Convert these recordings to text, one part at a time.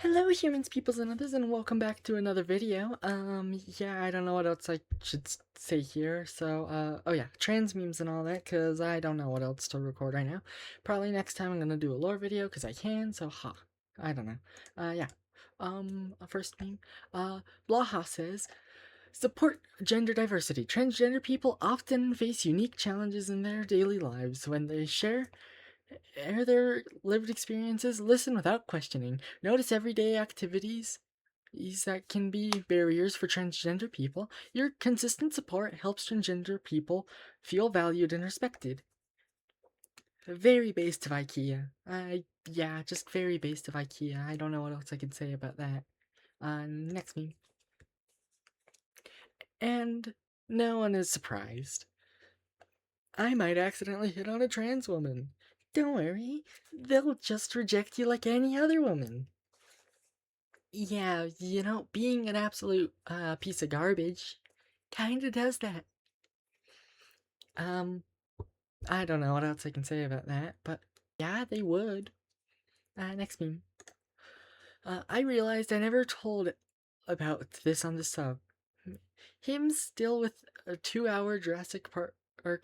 Hello humans, peoples, and others, and welcome back to another video. Yeah, I don't know what else I should say here, so, oh yeah, trans memes and all that, because I don't know what else to record right now. Probably next time I'm gonna do a lore video, because I can, so I don't know. Yeah. First meme, Blaha says, support gender diversity. Transgender people often face unique challenges in their daily lives when they share their lived experiences, listen without questioning, notice everyday activities that can be barriers for transgender people. Your consistent support helps transgender people feel valued and respected. Very based of IKEA. Yeah, just very based of IKEA. I don't know what else I could say about that. Next meme. And no one is surprised. I might accidentally hit on a trans woman. Don't worry, they'll just reject you like any other woman. Yeah, being an absolute piece of garbage kinda does that. Um, I don't know what else I can say about that, but yeah, they would. Next meme. I realized I never told about this on the sub. Him still with a 2-hour Jurassic Park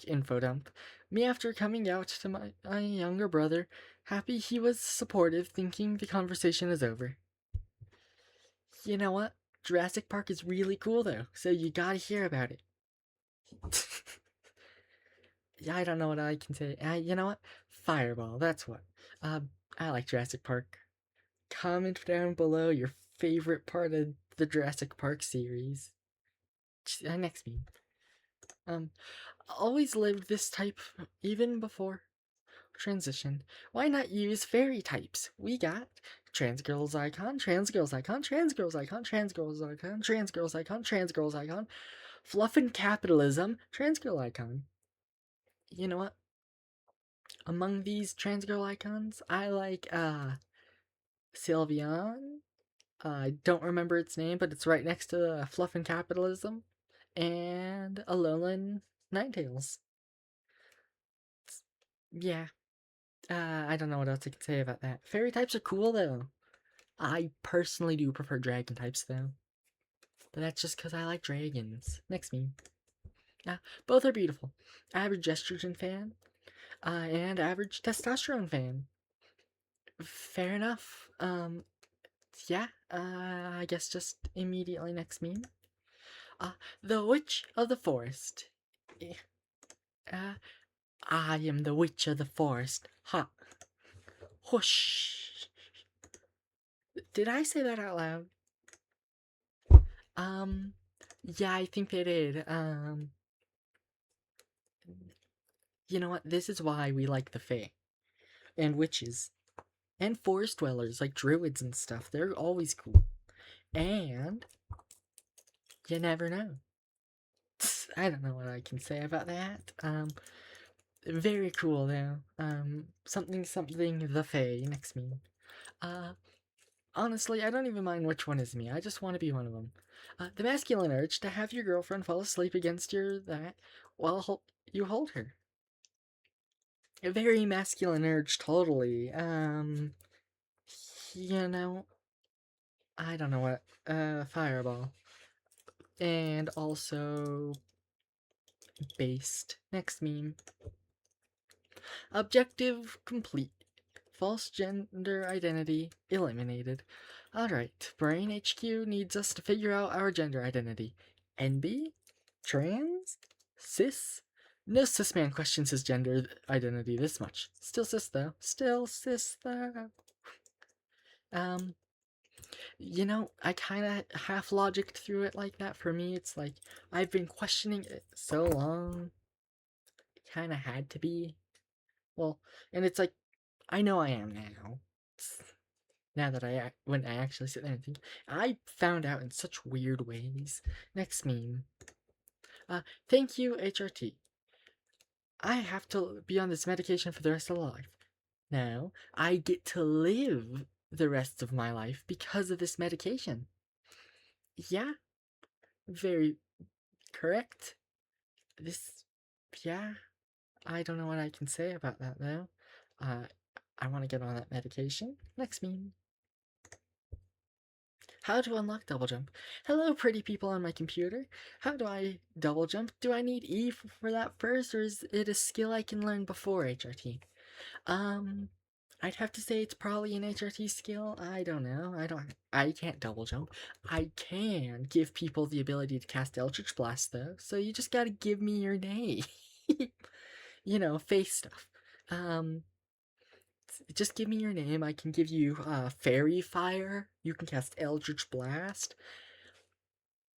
info dump. Me after coming out to my younger brother, happy he was supportive, thinking the conversation is over. You know what? Jurassic Park is really cool though, so you gotta hear about it. Yeah, I don't know what I can say. You know what? Fireball, that's what. Uh, I like Jurassic Park. Comment down below your favorite part of the Jurassic Park series. Next meme. Um, always lived this type even before transition. Why not use fairy types? We got trans girls icon, trans girls icon, trans girls icon, trans girls icon, trans girls icon, trans girls icon, fluff and capitalism, trans girl icon. You know what? Among these trans girl icons, I like Sylveon. I don't remember its name, but it's right next to Fluff and Capitalism, and Alolan Ninetales. Yeah, I don't know what else I can say about that. Fairy types are cool though. I personally do prefer dragon types though, but that's just because I like dragons. Next meme. Both are beautiful. Average estrogen fan, and average testosterone fan. Fair enough. Yeah, I guess just immediately next meme. Uh, the Witch of the Forest. Eh, Uh, I am the Witch of the Forest. Ha. Whoosh. Did I say that out loud? Um, yeah, I think they did. You know what? This is why we like the Fae. And witches. And forest dwellers, like druids and stuff. They're always cool. And you never know. I don't know what I can say about that. Very cool though. Something the Fae. Next meme. Uh, Honestly, I don't even mind which one is me. I just want to be one of them. The masculine urge to have your girlfriend fall asleep against your that while you hold her. A very masculine urge, totally. You know, I don't know what. Fireball. And also based. Next meme. Objective complete. False gender identity eliminated. Alright, Brain HQ needs us to figure out our gender identity. NB? Trans? Cis? No cis man questions his gender identity this much. Still cis though. Still cis though. Um, I kinda half logicked through it like that. For me, it's like, I've been questioning it so long. It kinda had to be. Well, and it's like, I know I am now. Now that when I actually sit there and think, I found out in such weird ways. Next meme. Thank you, HRT. I have to be on this medication for the rest of my life. Now, I get to live the rest of my life because of this medication. Yeah, very correct. This, yeah, I don't know what I can say about that though. Uh, I want to get on that medication. Next meme. How to unlock double jump. Hello, pretty people on my computer. How do I double jump? Do I need E for that first, or is it a skill I can learn before HRT? Um, I'd have to say it's probably an HRT skill. I don't know. I can't double jump. I can give people the ability to cast Eldritch Blast though, so you just gotta give me your name. Face stuff. Um, just give me your name. I can give you Fairy Fire. You can cast Eldritch Blast.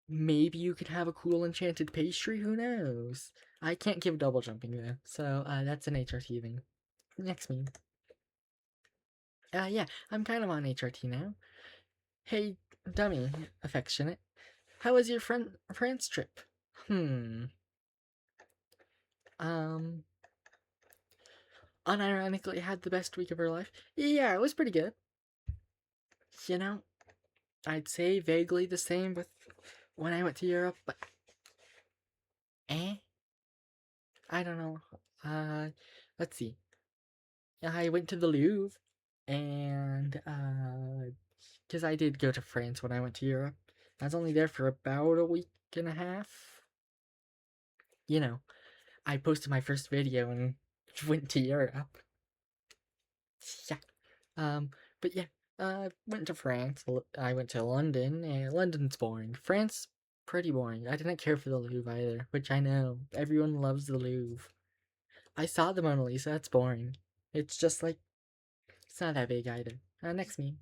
Maybe you could have a cool enchanted pastry. Who knows? I can't give double jumping though, so that's an HRT thing. Next meme. Yeah, I'm kind of on HRT now. Hey, dummy, affectionate. How was your France trip? Hmm. Um. Unironically, had the best week of her life. Yeah, it was pretty good. You know, I'd say vaguely the same with when I went to Europe, but I don't know. Let's see. I went to the Louvre, and because I did go to France when I went to Europe. I was only there for about a week and a half. You know, I posted my first video and went to Europe. Yeah. Um, but yeah, went to France. I went to London, and London's boring. France, pretty boring. I didn't care for the Louvre either, which I know everyone loves the Louvre. I saw the Mona Lisa. It's boring. It's just like it's not that big either. Next meme.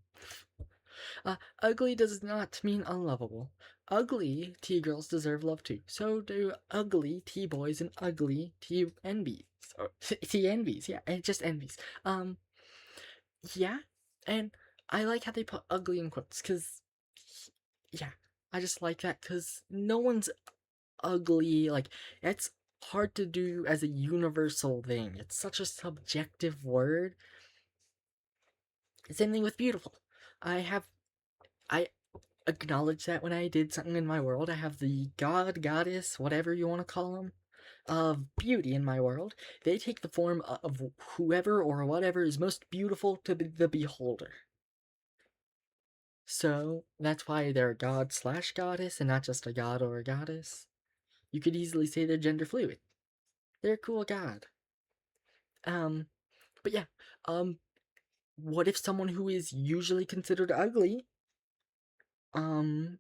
Ugly does not mean unlovable. Ugly T-girls deserve love too. So do ugly T-boys and ugly T-envies. Or T-envies, yeah, and just envies. Yeah, and I like how they put ugly in quotes, because, yeah, I just like that, because no one's ugly. Like, it's hard to do as a universal thing. It's such a subjective word. Same thing with beautiful. I have, I acknowledge that when I did something in my world, I have the god, goddess, whatever you want to call them, of beauty in my world. They take the form of whoever or whatever is most beautiful to the beholder. So that's why they're a god slash goddess and not just a god or a goddess. You could easily say they're gender fluid. They're a cool god. Um, but yeah, what if someone who is usually considered ugly, um,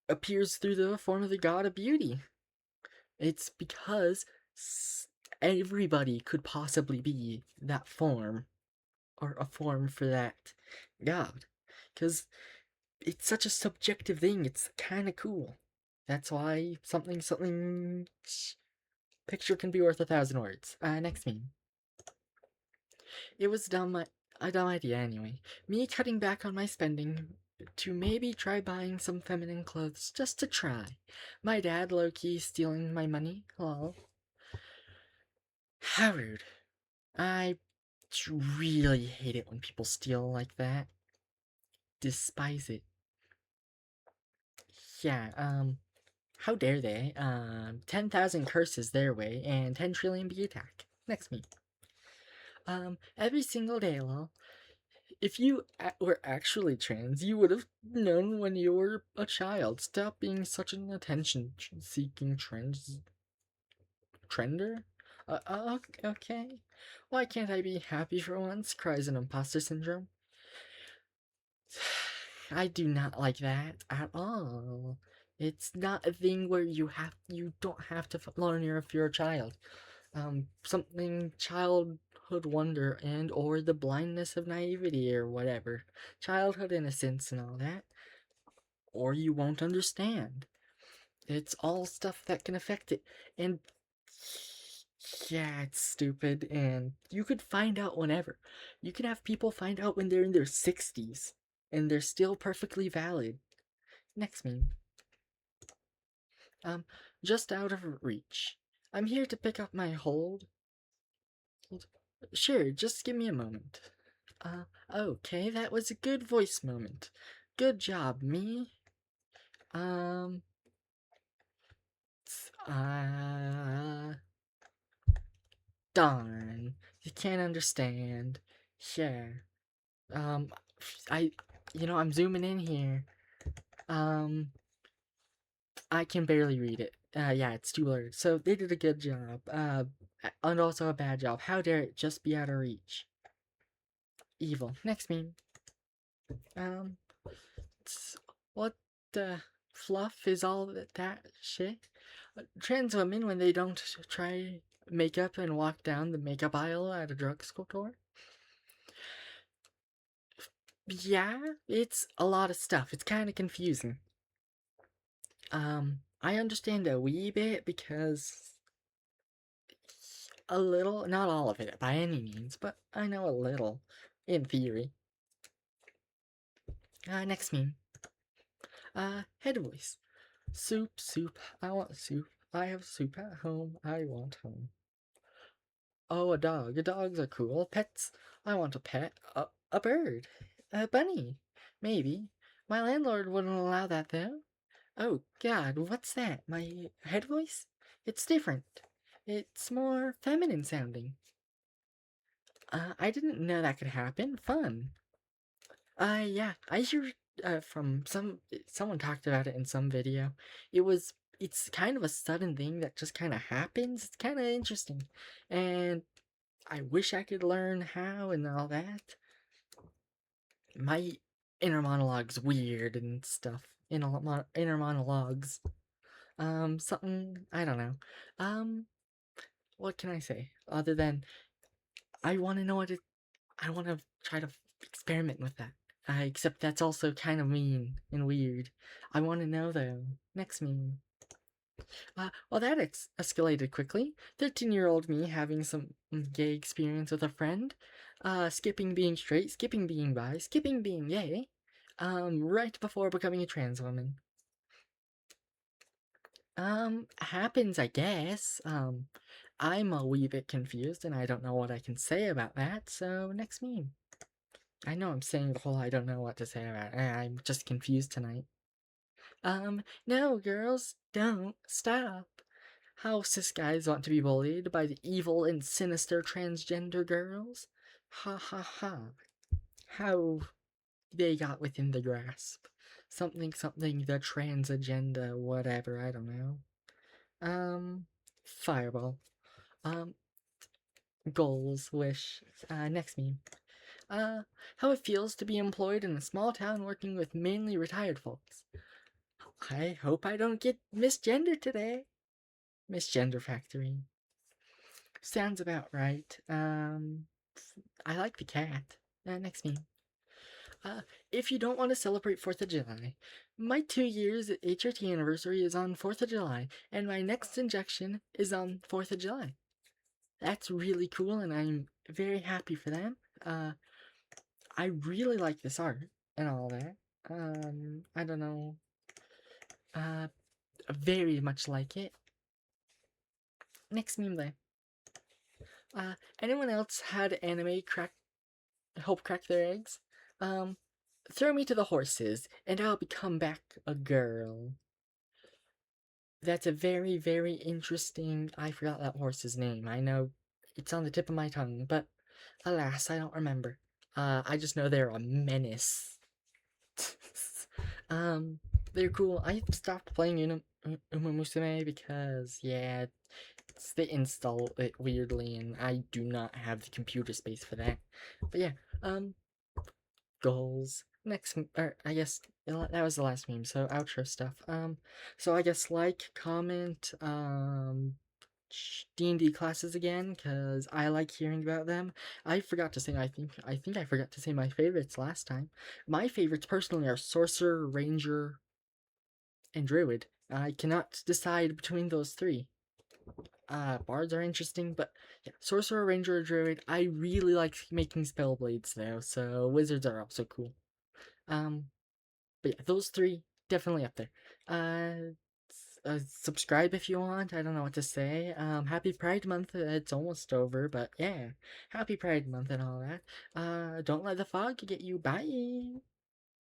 appears through the form of the god of beauty? It's because everybody could possibly be that form, or a form for that god. Because it's such a subjective thing, it's kind of cool. That's why something picture can be worth 1,000 words. Next meme. It was a dumb idea anyway. Me cutting back on my spending to maybe try buying some feminine clothes just to try. My dad low-key stealing my money. Lol. How rude. I really hate it when people steal like that. Despise it. Yeah, how dare they? 10,000 curses their way and 10 trillion be attack. Next me. Every single day, lol. If you were actually trans, you would have known when you were a child. Stop being such an attention-seeking trender. Okay. Why can't I be happy for once? Cries an imposter syndrome. I do not like that at all. It's not a thing where you don't have to learn if you're a child. Something childhood wonder and or the blindness of naivety or whatever. Childhood innocence and all that. Or you won't understand. It's all stuff that can affect it. And yeah, it's stupid, and you could find out whenever. You can have people find out when they're in their 60s, and they're still perfectly valid. Next meme. Um, just out of reach. I'm here to pick up my hold. Sure, just give me a moment. Okay, that was a good voice moment. Good job, me. Um, uh, darn. You can't understand. Sure. Um, I, I'm zooming in here. Um, I can barely read it. Yeah, it's too blurred. So they did a good job. And also a bad job. How dare it just be out of reach? Evil. Next meme. Um, what the fluff is all that shit? Trans women, when they don't try makeup and walk down the makeup aisle at a drugstore? Yeah, it's a lot of stuff. It's kind of confusing. I understand a wee bit because a little, not all of it by any means, but I know a little, in theory. Next meme. Head voice. Soup, soup, I want soup. I have soup at home, I want home. Oh, a dog. Dogs are cool. Pets. I want a pet. A bird. A bunny. Maybe. My landlord wouldn't allow that, though. Oh, God, what's that? My head voice? It's different. It's more feminine sounding. I didn't know that could happen. Fun. Yeah, I hear from someone talked about it in some video. It's kind of a sudden thing that just kind of happens. It's kind of interesting, and I wish I could learn how and all that. My inner monologue's weird and stuff. Inner monologues. Something I don't know. Um, what can I say other than I want to know what it. I want to try to experiment with that. Except that's also kind of mean and weird. I want to know though. Next meme. Well, that escalated quickly. 13-year-old me having some gay experience with a friend. Skipping being straight, skipping being bi, skipping being gay. Right before becoming a trans woman. Happens, I guess. I'm a wee bit confused and I don't know what I can say about that, so next meme. I know I'm saying the whole I don't know what to say about it. I'm just confused tonight. No, girls, don't stop. How cis guys want to be bullied by the evil and sinister transgender girls? Ha ha ha. How they got within the grasp. Something, something, the trans agenda, whatever, I don't know. Fireball. Um, goals, wish. Next meme. How it feels to be employed in a small town working with mainly retired folks. I hope I don't get misgendered today. Misgender Factory. Sounds about right. I like the cat. Next meme. If you don't want to celebrate 4th of July, my 2 years at HRT anniversary is on 4th of July, and my next injection is on 4th of July. That's really cool, and I'm very happy for them. I really like this art and all that. I don't know. Uh, very much like it. Next meme though. Anyone else had anime help crack their eggs? Throw me to the horses, and I'll become back a girl. That's a very, very interesting. I forgot that horse's name. I know it's on the tip of my tongue, but alas, I don't remember. I just know they're a menace. um, they're cool. I stopped playing Uma Musume because, yeah, they install it weirdly, and I do not have the computer space for that. But yeah, goals. Next, or I guess that was the last meme. So outro stuff. So I guess like, comment, D&D classes again because I like hearing about them. I forgot to say. I think I forgot to say my favorites last time. My favorites personally are sorcerer, ranger, and druid. I cannot decide between those three. Bards are interesting, but yeah, sorcerer, ranger, or druid. I really like making spell blades though, so wizards are also cool. Um, but yeah, those three definitely up there. Subscribe if you want. I don't know what to say. Happy Pride Month. It's almost over, but yeah, Happy Pride Month and all that. Don't let the fog get you. Bye.